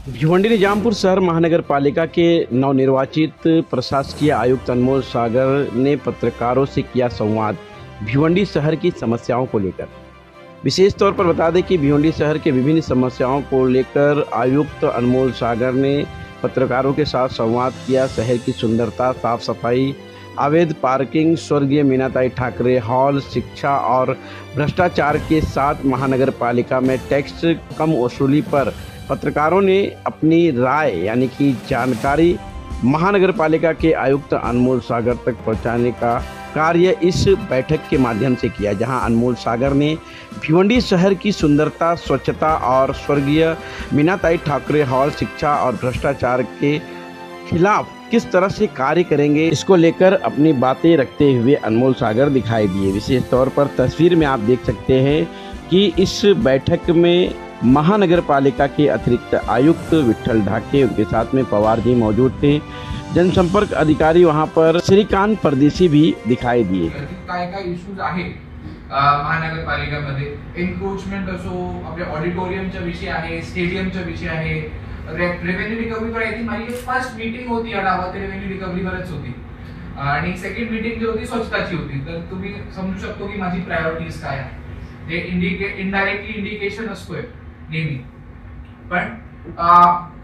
भिवंडी निजामपुर शहर महानगर पालिका के नवनिर्वाचित प्रशासकीय आयुक्त अनमोल सागर ने पत्रकारों से किया संवाद भिवंडी शहर की समस्याओं को लेकर। विशेष तौर पर बता दें कि भिवंडी शहर के विभिन्न समस्याओं को लेकर आयुक्त अनमोल सागर ने पत्रकारों के साथ संवाद किया। शहर की सुंदरता, साफ सफाई, अवैध पार्किंग, स्वर्गीय मीनाताई ठाकरे हॉल, शिक्षा और भ्रष्टाचार के साथ महानगर पालिका में टैक्स कम वसूली पर पत्रकारों ने अपनी राय यानी कि जानकारी महानगर पालिका के आयुक्त अनमोल सागर तक पहुंचाने का कार्य इस बैठक के माध्यम से किया, जहां अनमोल सागर ने भिवंडी शहर की सुंदरता, स्वच्छता और स्वर्गीय मीनाताई ठाकरे हॉल, शिक्षा और भ्रष्टाचार के खिलाफ किस तरह से कार्य करेंगे, इसको लेकर अपनी बातें रखते हुए अनमोल सागर दिखाई दिए। विशेष तौर पर तस्वीर में आप देख सकते हैं कि इस बैठक में महानगर पालिका के अतिरिक्त आयुक्त विठल ढाके, उनके साथ में पवार जी मौजूद थे। जनसंपर्क अधिकारी वहां पर श्रीकांत परदेशी भी दिखाई दिए। काय काय इश्यूज आहे महानगरपालिकामध्ये, एन्क्रोचमेंट असो, आपल्या ऑडिटोरियमचा विषय आहे, स्टेडियमचा विषय आहे, रेव्हेन्यू रिकव्हरी वर आधी माझी फर्स्ट मीटिंग होती आढावा ते रेव्हेन्यू रिकव्हरी वरच होती आणि सेकंड मीटिंग जी होती स्वच्छताची होती। तर तुम्ही समजू शकतो की माझी प्रायोरिटीज काय आहे। ते इनडायरेक्टली इंडिकेशन असतोय नेहमी, पण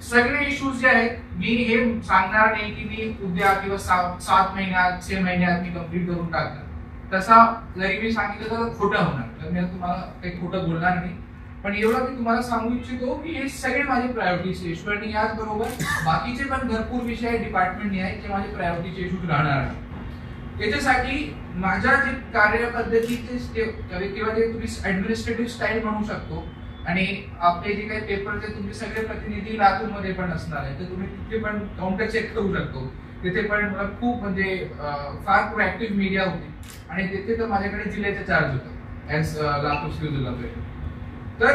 सगळे इश्यूज जे आहेत मी हे सांगणार नाही की मी उद्या किंवा 7 महिन्यात 6 महिन्यात मी कंप्लीट करून टाकणार। तसा जरी मी सांगितलं तर खोटं होणार, तर मी तुम्हाला काही खोटं बोलणार नाही। पण एवढं मी तुम्हाला सांगू इच्छितो की हे सगळे माझे प्रायोरिटीचे इश्यू आणि याच बरोबर बाकीचे पण भरपूर विषय डिपार्टमेंटने आहेत जे माझे प्रायोरिटीचे इश्यूज राहणार आहेत। त्याच्यासाठी माझ्या जे कार्यपद्धतीचे किंवा जे तुम्ही ऍडमिनिस्ट्रेटिव्ह स्टाईल म्हणू शकतो आणि आपले जे काही पेपरचे तुमचे सगळे प्रतिनिधी लातूरमध्ये पण असणार आहे, तर तुम्ही तिथे पण काउंटर चेक करू शकतो। तिथे पण मला खूप म्हणजे फार प्रोएक्टिव्ह मीडिया होती आणि तिथे तर माझ्याकडे जिल्ह्याचा चार्ज होता ऍज लातूर सिव्हिल जिल्हा परिषद। तर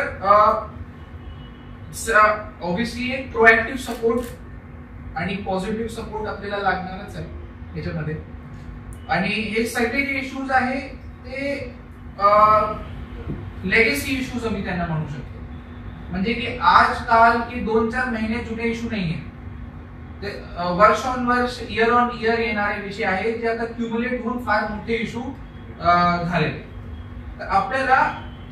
ऑब्विसली एक प्रोएक्टिव्ह सपोर्ट आणि पॉझिटिव्ह सपोर्ट आपल्याला लागणारच आहे याच्यामध्ये। आणि हे सगळे जे इश्यूज आहे ते लेगेसी इश्यूज आम्ही त्यांना म्हणू शकतो, म्हणजे की आज काल की 2-4 महिने जुने इश्यू नाहीये, ते वर्ष ऑन वर्ष, इयर ऑन इयर येणारे विषय आहेत जे आता क्युम्युलेट होऊन फार मोठे इश्यू झाले। तर आपल्याला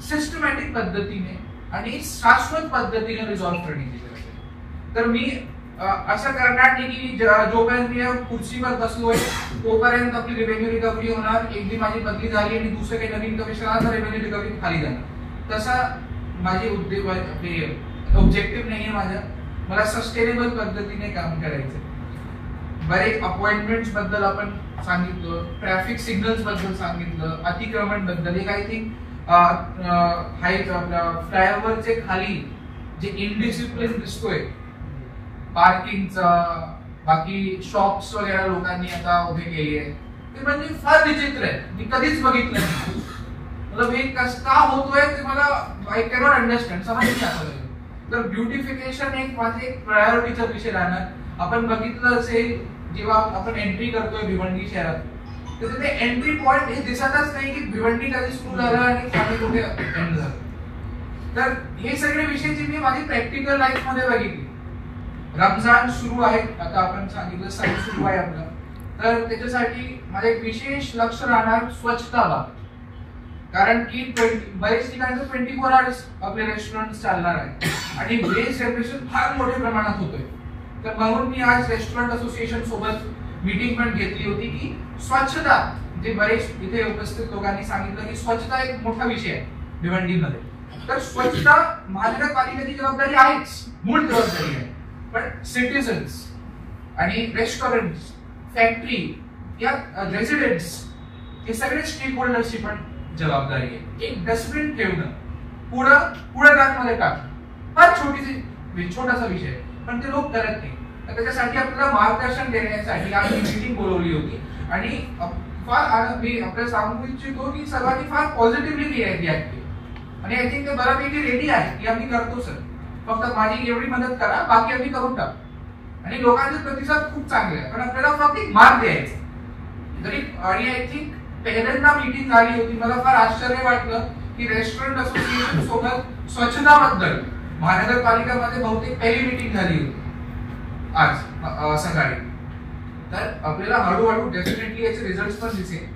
सिस्टमॅटिक पद्धतीने आणि शाश्वत पद्धतीने रिझॉल्व्ह करण्याची गरज आहे। तर मी असं करणार नाही की जोपर्यंत मी खुर्चीवर बसलोय तोपर्यंत आपली रेव्हेन्यू रिकव्हरी होणार, एकदी माझी बदली झाली आणि दुसरं काही नवीन कमिशन आला तर रेव्हेन्यू रिकव्हरी खाली जाणार। तसा माझे उद्देश ऑब्जेक्टिव्ह नाहीये माझा। मला सस्टेनेबल पद्धतीने काम करायचं। बरेच अपॉइंटमेंट्स बद्दल आपण सांगितलं, ट्रॅफिक सिग्नल्स बद्दल सांगितलं, अतिक्रमण बद्दल, एक आय थिंक हाईट आपल्या फ्लायओव्हरचे खाली जे इनडिसिप्लिन दिसतोय पार्किंगचा, बाकी शॉप्स वगैरे लोकांनी आता उभे केले आहेत, ते म्हणजे फार विचित्र आहे। मी कधीच बघितलं नाही, मतलब हे का होतोय ते मला आय कॅनॉट अंडरस्टँड, समज नाही आता। तर ब्युटिफिकेशन एक माझे एक प्रायोरिटीचा विषय राहणार। आपण बघितलं असेल जेव्हा आपण एंट्री करतोय भिवंडी शहरात, तर तिथे एंट्री पॉइंट हे दिसतच नाही की भिवंडी कधी सुरू झालं आणि खाली कुठे एंड झालं। तर हे सगळे विषयाची मी माझी प्रॅक्टिकल लाईफ मध्ये बघितली। रमजान सुरू आहे, आता आपण सांगितलं सण सुरू आहे आपलं, तर त्याच्यासाठी माझे विशेष लक्ष राहणार स्वच्छता बाबत, कारण की बरेच ठिकाणी 24 आवर्स आपले रेस्टॉरंट चालणार आहे आणि वेस्ट जनरेशन फार मोठ्या प्रमाणात होतोय। तर म्हणून मी आज रेस्टॉरंट असोसिएशन सोबत मीटिंग पण घेतली होती की स्वच्छता, जे बरेच इथे उपस्थित लोकांनी सांगितलं की स्वच्छता एक मोठा विषय आहे भिवंडीमध्ये। तर स्वच्छता महानगरपालिकेची जबाबदारी आहेच, मूळ जबाबदारी आहे, पण सिटीजन्स आणि रेस्टॉरंट्स, फॅक्टरी या रेसिडेंट्स हे सगळे स्टेक होल्डर्सची पण जबाबदारी आहे। एक डस्टबिन ठेवणं, कूड़ेदानमध्ये टाकणं, फार छोटासा विषय आहे, पण ते लोक करत नाही। तर त्याच्यासाठी आपल्याला मार्गदर्शन देण्यासाठी आम्ही मीटिंग बोलवली होती आणि फार मी आपल्याला सांगू इच्छितो की सर्वांनी फार पॉझिटिव्हली रिॲक्ट केली आणि आय थिंक ते बऱ्यापैकी रेडी आहे की आम्ही करतो सर, फक्त माझी एवढी मदत करा, बाकी आम्ही करून टाकू। आणि लोकांचे प्रतिसाद खूप चांगले आहे, पण आपल्याला फक्त एक मार्ग द्यायचा तरी। आणि आय थिंक पहिल्यांदा मीटिंग झाली होती, मला फार आश्चर्य वाटलं की रेस्टॉरंट असोसिएशन सोबत स्वच्छताबद्दल महानगरपालिकामध्ये बहुतेक पहिली मीटिंग झाली होती आज सकाळी. तर आपल्याला हळूहळू डेफिनेटली याचे रिझल्ट पण दिसेल.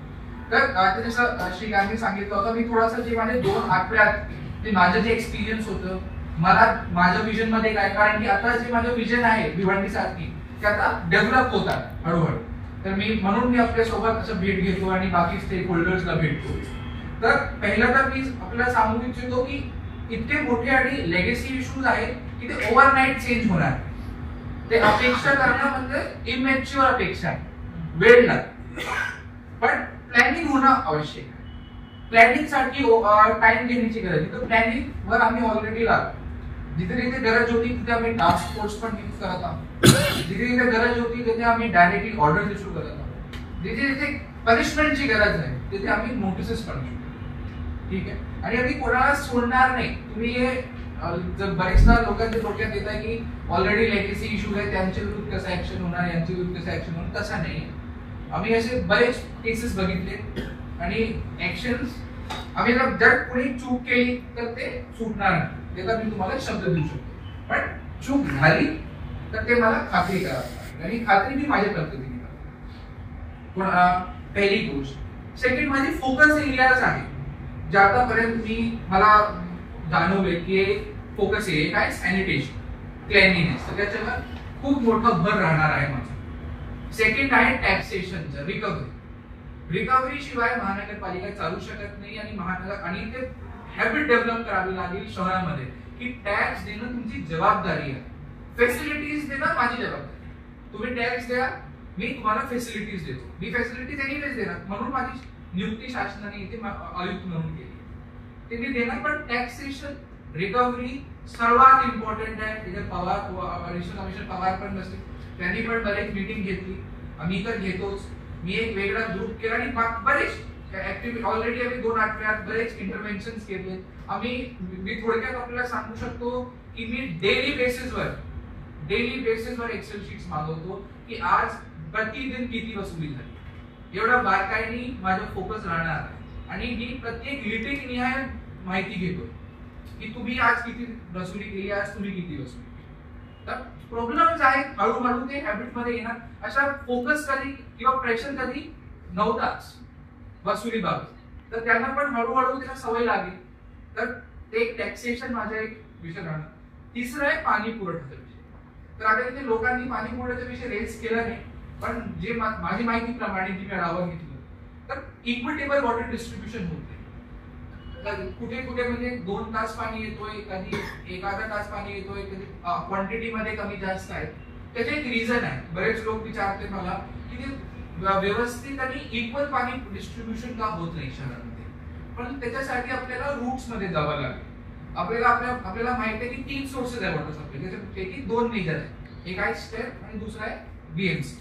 तर जसं श्री गांधी सांगितलं होतं, मी थोडासा जे माझे 2 आठवड्यात ते माझं जे एक्सपिरियन्स होतं, मला माझ्या विजन मध्ये काय, कारण की आता जे माझं विजन आहे भिवंडीसाठी ते आता डेव्हलप होत आहे हळूहळू. तर म्हणून मी आपल्या सोबत असं भेट घेतो आणि बाकी स्टेक होल्डर्सला भेटतो. तर पहिलं तर मी आपल्याला सांगू इच्छितो की इतके मोठे आणि लेगेसी इश्यूज आहेत की ते ओव्हरनाईट चेंज होणार. ते अपेक्षा करणं म्हणजे इमॅच्युअर अपेक्षा आहे, वेळ लागतो. पण प्लॅनिंग होणं आवश्यक आहे. प्लॅनिंग साठी टाइम घेण्याची गरज आहे. तर प्लॅनिंग वर आम्ही ऑलरेडी लागतो. जिथे जिथे गरज होती तिथे आम्ही टास्क फोर्स पण नियुक्त करत आहोत. जिथे जिथे गरज होती तिथे आम्ही डायरेक्टली ऑर्डर इश्यू करत आहोत. जिथे जिथे पनिशमेंटची गरज आहे तिथे आम्ही नोटिसेस पण इश्यू करतो. ठीक आहे. आणि आम्ही कोणाला सोडणार नाही. तुम्ही हे जर बरेचदा लोकांच्या डोक्यात येत आहे की ऑलरेडी लेगेसी इश्यूज आहे, त्यांच्या विरुद्ध कसं ऍक्शन होणार, यांच्या विरुद्ध कसं ऍक्शन होणार, तसं नाही. आम्ही असे बरेच केसेस बघितले आणि ऍक्शन्स आम्ही जर कोणी चूक केली तर ते सुटणार नाही. त्याचा मी तुम्हाला शब्द देऊ शकतो. पण चूक झाली तर ते मला खात्री करा आणि खात्री मी माझ्या पद्धतीने करतो. पहिली गोष्ट. सेकंड माझी फोकस एरियाज आहे जे आतापर्यंत मला जाणवले की फोकस एरिया काय, सॅनिटेशन, क्लेनलीनेस, तर त्याच्यावर खूप मोठा भर राहणार आहे माझा. सेकंड आहे टॅक्सेशनचं रिकव्हरी. रिकव्हरी शिवाय महानगरपालिका चालू शकत नाही आणि ते हॅबिट डेव्हलप करावी लागेल शहरामध्ये की टॅक्स देणं तुमची जबाबदारी आहे. फॅसिलिटीज देणं माझी जबाबदारी. तुम्ही टॅक्स द्या, मी तुम्हाला फॅसिलिटीज देतो. मी फॅसिलिटीज एनिवेज देणार, म्हणून माझी नियुक्ती शासनाने इथे आयुक्त म्हणून केली. ते मी देणार. पण टॅक्सेशन, रिकव्हरी सर्वात इम्पॉर्टंट आहे. त्याच्यात पवार, ॲडिशनल कमिशनर पवार पण बसले, त्यांनी पण बरेच मीटिंग घेतली. आम्ही तर घेतोच. मी एक वेगळा ग्रुप केला आणि बरेच ऍक्टिव्हिटी ऑलरेडी आम्ही 2 आठवड्यात बरेच इंटरव्हेन्शन्स केले. मी थोडक्यात आपल्याला सांगू शकतो की मी डेली बेसिसवर एक्सेल शीट्स मागवतो की आज प्रतिदिन किती वसुली झाली. एवढा बारकाईने माझा फोकस राहणार आहे. आणि मी प्रत्येक लिटिंग निहाय माहिती घेतो की तुम्ही आज किती वसुली केली, आज तुम्ही किती वसुली केली. तर प्रॉब्लेम्स आहेत, हळूहळू ते हॅबिट मध्ये येणार. अशा फोकस कधी किंवा प्रेशर कधी नव्हताच वसुली बाबत, तर त्यांना पण हळूहळू त्याला सवय लागेल. तर ते एक टॅक्सेशन माझा एक विषय राहणार. तिसरं आहे पाणी पुरवठ्याचा विषय. तर आता इथे लोकांनी पाणी पुरवठ्याचा विषय रेज केला नाही, पण जे माझी माहितीप्रमाणे जी मी आढावा घेतलं तर इक्विटेबल वॉटर डिस्ट्रीब्युशन होते. कुठे कुठे म्हणजे 2 तास पाणी येतोय, कधी एखादा तास पाणी येतोय, कधी क्वांटिटी मध्ये कमी जास्त आहे. त्याचे एक रिझन आहे. बरेच लोक विचारते मला की ते व्यवस्थित आणि इक्वल पाणी डिस्ट्रीब्युशन का होत नाही शहरामध्ये. पण त्याच्यासाठी आपल्याला रूट्स मध्ये जावं लागेल. आपल्याला माहिती आहे की 3 सोर्सेस आहे वॉटर सप्लाय, त्याच्यापैकी 2 मेजर आहे. एक आहे स्टेप आणि दुसरा आहे बीएमसी.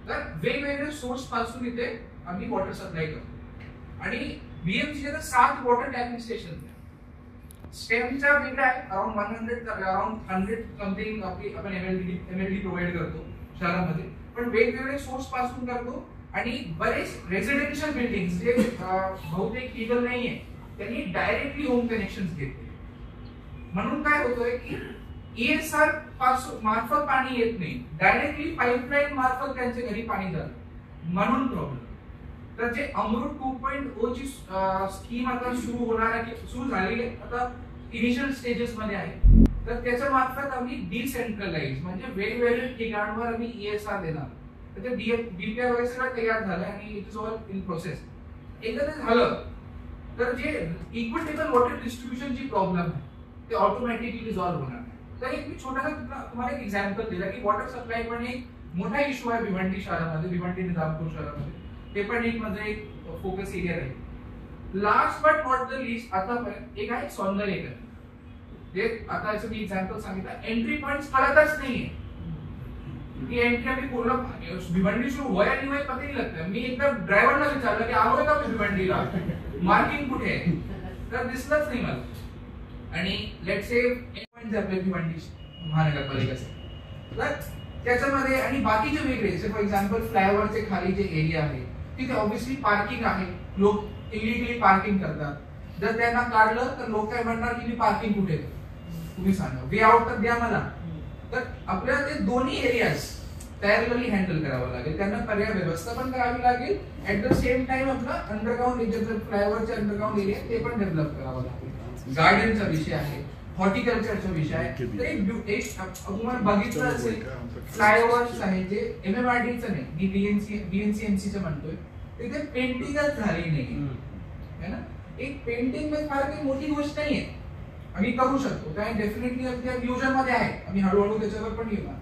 तर वेगवेगळे सोर्स पासून इथे आम्ही वॉटर सप्लाय करतो. आणि बीएमसी चे 7 वॉटर टॅपिंग स्टेशन आहे. स्टेमचा वेगळा आहे, अराउंड 100 समथिंग आपण एमएलडी प्रोव्हाइड करतो शहरामध्ये. पण वेगवेगळे सोर्स पासून करतो. आणि बरेच रेसिडेन्शियल बिल्डिंग्स जे बहुतेक लीगल नाहीये त्यांनी डायरेक्टली होम कनेक्शन्स घेतले. म्हणून काय होतोय की ईएसआर मार्फत पाणी येत नाही, डायरेक्टली पाईपलाईन मार्फत त्यांच्या घरी पाणी जातं, म्हणून प्रॉब्लेम. तर जे अमृत 2.0 ची स्कीम आता सुरू झालेली आहे, आता इनिशियल स्टेजेस मध्ये आहे. तर त्याच्या मार्फत आम्ही डिसेंट्रलाइज म्हणजे वेगवेगळ्या ठिकाणांवर आम्ही ईएसआर देणार. तर ते डीपीआर वगैरे सगळं तयार झालं आणि it is all in process. एकदा ते झालं तर जे इक्विटेबल वॉटर डिस्ट्रीब्युशनची प्रॉब्लेम आहे ते ऑटोमॅटिकली रिझॉल्व्ह होणार. तर एक मी छोटासा तुम्हाला एक एक्झाम्पल दिला की वॉटर सप्लाय पण एक मोठा इश्यू आहे भिवंडी शहरामध्ये, भिवंडी निजामपूर शहरामध्ये. ते पण एक म्हणजे एक फोकस एरिया राहील. Last but not the list आतापर्यंत एक आहे सौंदर्यीकरण. जे आता असं मी एक्झाम्पल सांगितलं, एंट्री पॉइंट्स कळतच नाहीये की एंट्री आम्ही पूर्ण भिवंडी सुरू वय आणि वय पता नाही लागतं. मी एकदा ड्रायव्हरला विचारलं की आलोय का मी भिवंडीला, मार्किंग कुठे आहे, तर दिसलंच नाही मला. आणि लेट से पॉइंट आपले भिवंडी महानगरपालिकेचे तर त्याच्यामध्ये आणि बाकीचे वेगळे, जसे फॉर एक्झाम्पल फ्लायओव्हरचे खाली जे एरिया आहे तिथे ऑब्व्हियसली पार्किंग आहे. लोक इलिगली पार्किंग करतात. जर त्यांना काढलं तर लोक काय म्हणणार की मी पार्किंग कुठे, तुम्ही सांगा, वे आउट तर द्या मला. तर आपल्याला ते दोन्ही एरियाज पॅरलली हँडल करावं लागेल, त्यांना पर्याय व्यवस्था पण करावी लागेल. ऍट द सेम टाइम आपला अंडरग्राऊंड एरिया, फ्लायओव्हरच्या अंडरग्राऊंड एरिया ते पण डेव्हलप करावं लागेल. गार्डनचा विषय आहे, हॉर्टिकल्चरचा विषय आहे. तर एक तुम्हाला बघितलं असेल फ्लायओव्हर्स आहे जे MMRDचं नाही, मी BNCMCचं म्हणतोय, तिथे पेंटिंगच झाली नाही है ना. एक पेंटिंग मध्ये फार काही मोठी गोष्ट नाहीये, आम्ही करू शकतो, काय डेफिनेटली आमच्या फ्युजन मध्ये आहे, आम्ही हळूहळू त्याच्यावर पण येऊ.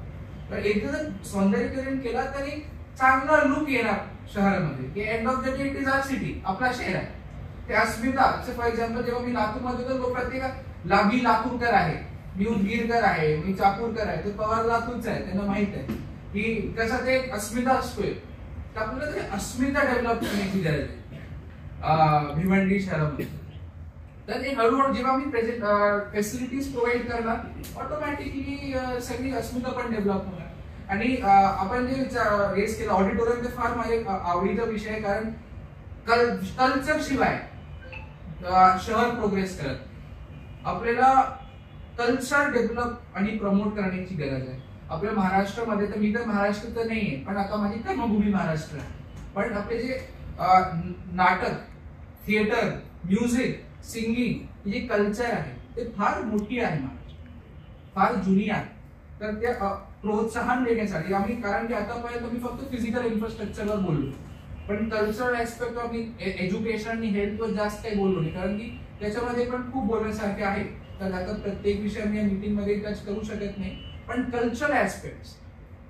तर एकदा जर सौंदर्यीकरण केला तरी चांगला लुक येणार शहरामध्ये, की end of the day it is our city, आपला शहर आहे. ते अस्मिता, फॉर एक्झाम्पल जेव्हा मी लातूरमध्ये होतो, लोक प्रत्येक मी लातूरकर आहे, मी उदगीरकर आहे, मी चाकूरकर आहे, तर पवार लातूरचा आहे, त्यांना माहित आहे की कसा ते एक अस्मिता असतोय. तर आपल्याला ते अस्मिता डेव्हलप करण्याची गरज आहे भिवंडी शहरामध्ये. तर ते हळूहळू जेव्हा मी फॅसिलिटीज प्रोव्हाइड करणार, ऑटोमॅटिकली सगळी अस्मिता पण डेव्हलप होणार. आणि आपण जे रेस केलं ऑडिटोरियम, ते फार माझ्या आवडीचा विषय आहे, कारण कल्चर शिवाय शहर प्रोग्रेस करत. आपल्याला कल्चर डेव्हलप आणि प्रमोट करण्याची गरज आहे. आपल्या महाराष्ट्रामध्ये, तर मी तर महाराष्ट्राचं नाहीये, पण आता माझी कर्मभूमी महाराष्ट्र आहे, पण आपले जे नाटक, थिएटर, म्युझिक, सिंगिंग, जे कल्चर आहे ते फार मोठी आहे महाराष्ट्र, फार जुनी आहे. तर ते प्रोत्साहन देण्यासाठी आम्ही, कारण की आतापर्यंत मी फक्त फिजिकल इन्फ्रास्ट्रक्चरवर बोललो, पण कल्चरल ऍस्पेक्ट आम्ही एज्युकेशन आणि हेल्थवर जास्त काही बोललो नाही, कारण की त्याच्यामध्ये पण खूप बोलण्यासारखे आहे. तर आता प्रत्येक विषय आम्ही या मीटिंग मध्ये टच करू शकत नाही, पण कल्चरल ऍस्पेक्ट्स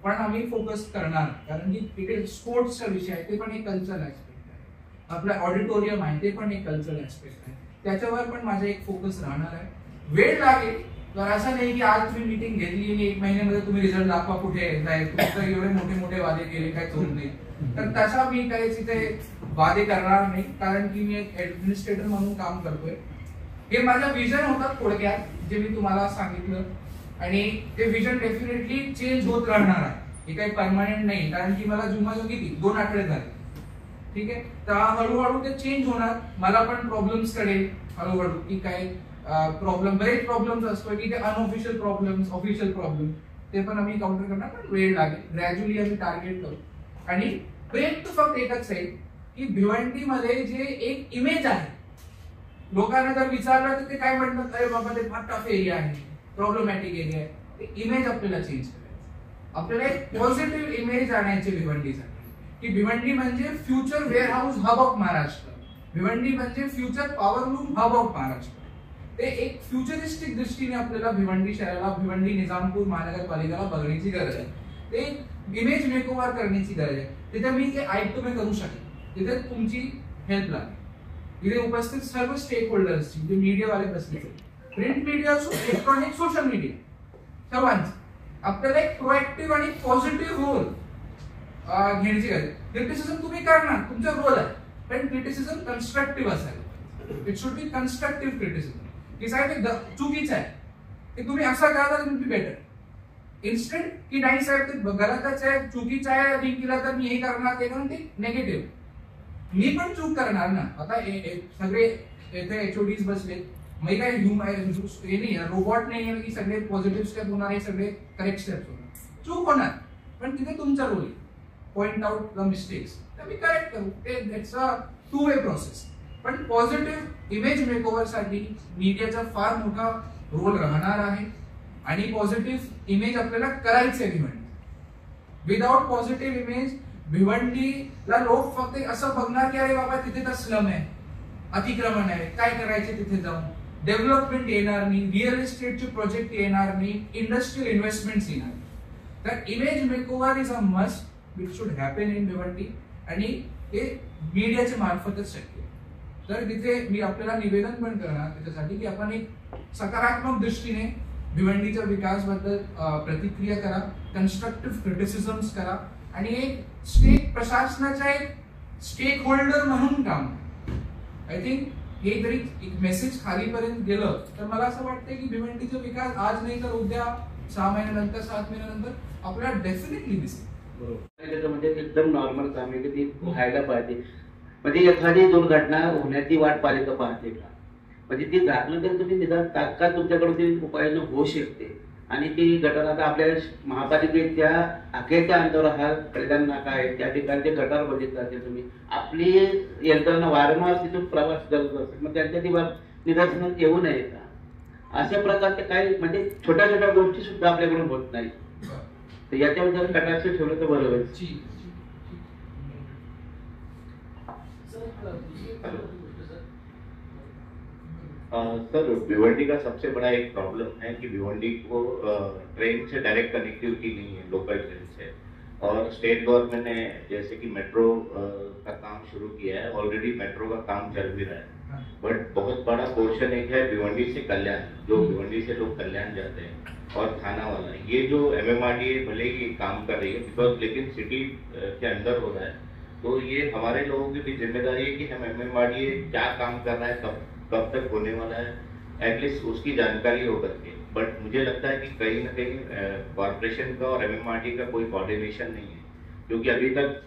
पण आम्ही फोकस करणार, कारण की तिथे स्पोर्ट्सचा विषय आहे, ते पण एक कल्चरल ऍस्पेक्ट आहे. आपलं ऑडिटोरियम आहे, ते पण एक कल्चरल ऍस्पेक्ट आहे, त्याच्यावर पण माझा एक फोकस राहणार आहे. वेळ लागेल, तर असं नाही की आज तुम्ही मीटिंग घेतली आणि 1 महिन्यामध्ये तुम्ही रिझल्ट दाखवा कुठे जाय, तुम्ही एवढे मोठे मोठे वादे केले, काय करू नाही. तर तसा मी काही तिथे वादे करणार नाही, कारण की मी एक ऍडमिनिस्ट्रेटर म्हणून काम करतोय. हे माझं विजन होतं थोडक्यात, जे मी तुम्हाला सांगितलं, आणि ते विजन डेफिनेटली चेंज होत राहणार आहे, हे काही परमनंट नाही. कारण की मला जुमाजू किती 2 आठवडे झाले, ठीक आहे. तर हळूहळू ते चेंज होणार. मला पण प्रॉब्लेम्स कळेल हळूहळू, की काय प्रॉब्लेम, बरेच प्रॉब्लेम्स असतो की ते अनऑफिशियल प्रॉब्लेम्स, ऑफिशियल प्रॉब्लेम, ते पण आम्ही काउंटर करणार, पण वेळ लागेल. ग्रॅज्युअली आम्ही टार्गेट करू. आणि ब्रेक फक्त एकच आहे की भिवंडीमध्ये जे एक इमेज आहे, लोकांना जर विचारलं तर ते काय म्हणतात, अरे बाबा ते फार टफ एरिया आहे, प्रॉब्लेमॅटिक एरिया आहे. ते इमेज आपल्याला चेंज करायचं, आपल्याला एक पॉझिटिव्ह इमेज आणायची भिवंडीसाठी, की भिवंडी म्हणजे future warehouse hub of Maharashtra, Bhiwandi म्हणजे future powerloom hub of Maharashtra. ते एक फ्युचरिस्टिक दृष्टीने आपल्याला भिवंडी शहराला, भिवंडी निजामपूर महानगरपालिकेला बघण्याची गरज आहे. ते इमेज मेकओव्हर करण्याची गरज आहे. तिथे मी ते ऐकतो करू शकेन, तिथे तुमची हेल्प लागेल. तिथे उपस्थित सर्व स्टेक होल्डर्सची, जे मीडियावाले बसले, प्रिंट मीडिया असो, इलेक्ट्रॉनिक, सोशल मीडिया, सर्वांचं आपल्याला एक प्रोएक्टिव्ह आणि पॉझिटिव्ह रोल घेण्याची गरज. क्रिटिसिझम तुम्ही करणार, तुमचा रोल आहे, पण क्रिटिसिझम कन्स्ट्रक्टिव्ह असायला. It should be constructive criticism, की साहेब चुकीचं आहे, की तुम्ही असं करा तर विल बी बेटर. इन्स्टेंट की नाही साहेब ते गलतच आहे, चुकीचं आहे, आणि केला तर मी हे करणार, ते करून ते नेगेटिव्ह. मी पण चूक करणार ना. आता सगळे इथे HODs बसले, मी काय हे नाही, रोबोट नाही आहे की सगळे पॉझिटिव्ह स्टेप होणार, हे सगळे करेक्ट स्टेप होणार. चूक होणार, पण तिथे तुमचा role, point out the mistakes, तर मी करेक्ट करू. It's a 2 way process. पण पॉझिटिव्ह इमेज मेकओव्हर साठी मीडियाचा फार मोठा रोल राहणार आहे, आणि पॉझिटिव्ह इमेज आपल्याला करायचं आहे भिवंडी. विदाउट पॉझिटिव्ह इमेज भिवंडीला लोक फक्त असं बघणार की अरे बाबा तिथे तर स्लम आहे, अतिक्रमण आहे, काय करायचे तिथे जाऊन, डेव्हलपमेंट येणार नाही, रिअल इस्टेटचे प्रोजेक्ट येणार नाही, इंडस्ट्रियल इन्व्हेस्टमेंट्स येणार. तर image makeover is a must, which should happen in Bhiwandi, आणि ते मीडियाच्या मार्फतच शक्य आहे. तर तिथे मी आपल्याला निवेदन पण करणार त्याच्यासाठी की आपण एक सकारात्मक दृष्टीने भिवंडीच्या विकासाबद्दल प्रतिक्रिया करा, कन्स्ट्रक्टिव्ह क्रिटिसिझम्स करा, आणि एक स्टेट प्रशासनाचा एक स्टेक होल्डर म्हणून काम. आय थिंक हे जरी एक मेसेज खालीपर्यंत गेलं तर मला असं वाटतं की भिवंडीचा विकास आज नाही तर उद्या 6 महिन्यानंतर 7 महिन्यानंतर आपल्याला डेफिनेटली दिसेल. बरोबर, म्हणजे एकदम नॉर्मल काम आहे की ती व्हायला पाहिजे. म्हणजे एखादी दुर्घटना होण्याची वाट पालिका पाहते का, म्हणजे ती झाकलं तरी तुम्ही निदान तात्काळ तुमच्याकडून ती उपाययोजना होऊ शकते. आणि ती गटार आता आपल्या महापालिकेच्या अखेरच्या अंतरावर हा कल्याण नाका आहे, त्या ठिकाणी ते गटार बघितलं जाते. तुम्ही आपली यंत्रणा वारंवार तिथून प्रवास करत असते, मग त्यांच्या ती निदर्शनात येऊ नये का? अशा प्रकारचे काही म्हणजे छोट्या छोट्या गोष्टी सुद्धा आपल्याकडून होत नाही. तर याच्यावर जर कटाक्ष ठेवलं तर बरोबर. सर, भिवंडी का सबसे बड़ा एक प्रॉब्लम है कि भिवंडी को ट्रेन से डायरेक्ट कनेक्टिविटी नहीं है, लोकल ट्रेन से. और स्टेट गवर्नमेंट ने जैसे कि मेट्रो का काम शुरू किया है, ऑलरेडी मेट्रो का काम चल भी रहा है. बट बहुत बड़ा पोर्शन एक है भिवंडी से कल्याण, जो भिवंडी से लोग कल्याण जाते हैं, और थाना वाला. ये जो MMRDA भले ही काम कर रही है बिकॉज, लेकिन सिटी के अंदर हो रहा है, तो ये हमारे लोगों की भी जिम्मेदारी है कि हम MMRDA क्या काम कर रहा है, कब तक होने वाला है, एटलीस्ट उसकी जानकारी हो करके. बट मुझे लगता है कि कहीं ना कहीं कॉर्पोरेशन का और MMRDA का कोई कोऑर्डिनेशन नहीं है, क्योंकि अभी तक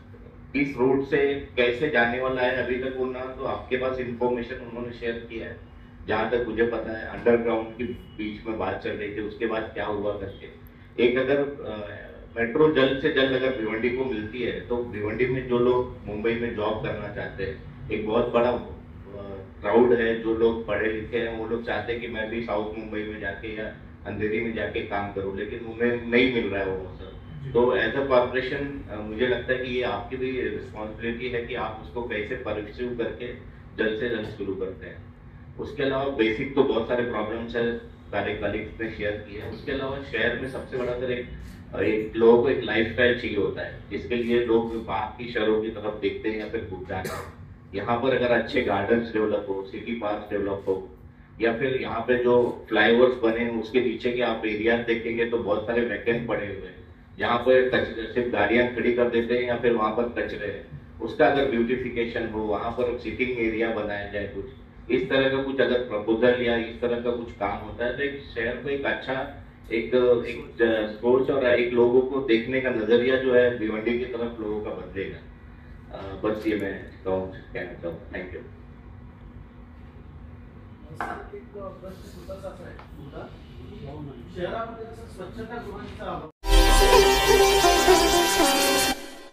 इस रूट से कैसे जाने वाला है अभी तक वो ना तो आपके पास इंफॉर्मेशन उन्होंने शेयर किया है. जहाँ तक मुझे पता है अंडरग्राउंड की बीच में बात चल रही थी, उसके बाद क्या हुआ करके. एक अगर मेट्रो जल्द से जल्द अगर भिवंडी को मिलती है तो भिवंडी में जो लोग मुंबई में जॉब करना चाहते हैं, एक बहुत बड़ा क्राउड है, जो लोग पढ़े लिखे हैं, वो लोग चाहते हैं कि मैं भी साउथ मुंबई में जाके या अंधेरी में जाके काम करूं, लेकिन उन्हें नहीं मिल रहा है वो अवसर. तो एज अ कॉर्पोरेशन मुझे लगता है कि ये आपकी भी रिस्पॉन्सिबिलिटी है कि आप उसको कैसे परस्यू करके जल्द से जल्द शुरू करते हैं. उसके अलावा बेसिक तो बहुत सारे प्रॉब्लम्स है, सारे कलीग्स ने शेयर किए हैं. उसके अलावा शहर में सबसे बड़ा अगर एक लोगों को एक लाइफस्टाइल चाहिए होता है, जिसके लिए लोग बाहर की शहरों की तरफ देखते हैं या फिर घूम जाते हैं. यहाँ पर अगर अच्छे गार्डन्स डेवलप हो, सिटी पार्क डेवलप हो, या फिर यहाँ पे जो फ्लाईओवर्स बने हैं उसके नीचे के आप एरिया देखेंगे तो बहुत सारे वैकेंट पड़े हुए हैं, जहाँ पर सिर्फ गाड़ियां खड़ी कर देते हैं या फिर वहां पर कचरे है. उसका अगर ब्यूटिफिकेशन हो, वहां पर सिटिंग एरिया बनाया जाए, कुछ इस तरह का कुछ अगर प्रपोजल या इस तरह का कुछ काम होता है तो एक शहर को एक अच्छा एक सोच और एक लोगों को देखने का नजरिया जो है भिवंडी की तरफ लोगों का बदलेगा. बस ये मैं कहना चाहूँ. Thank you. एक प्रश्न छोटासा आहे, शहरामध्ये स्वच्छता गृहांचा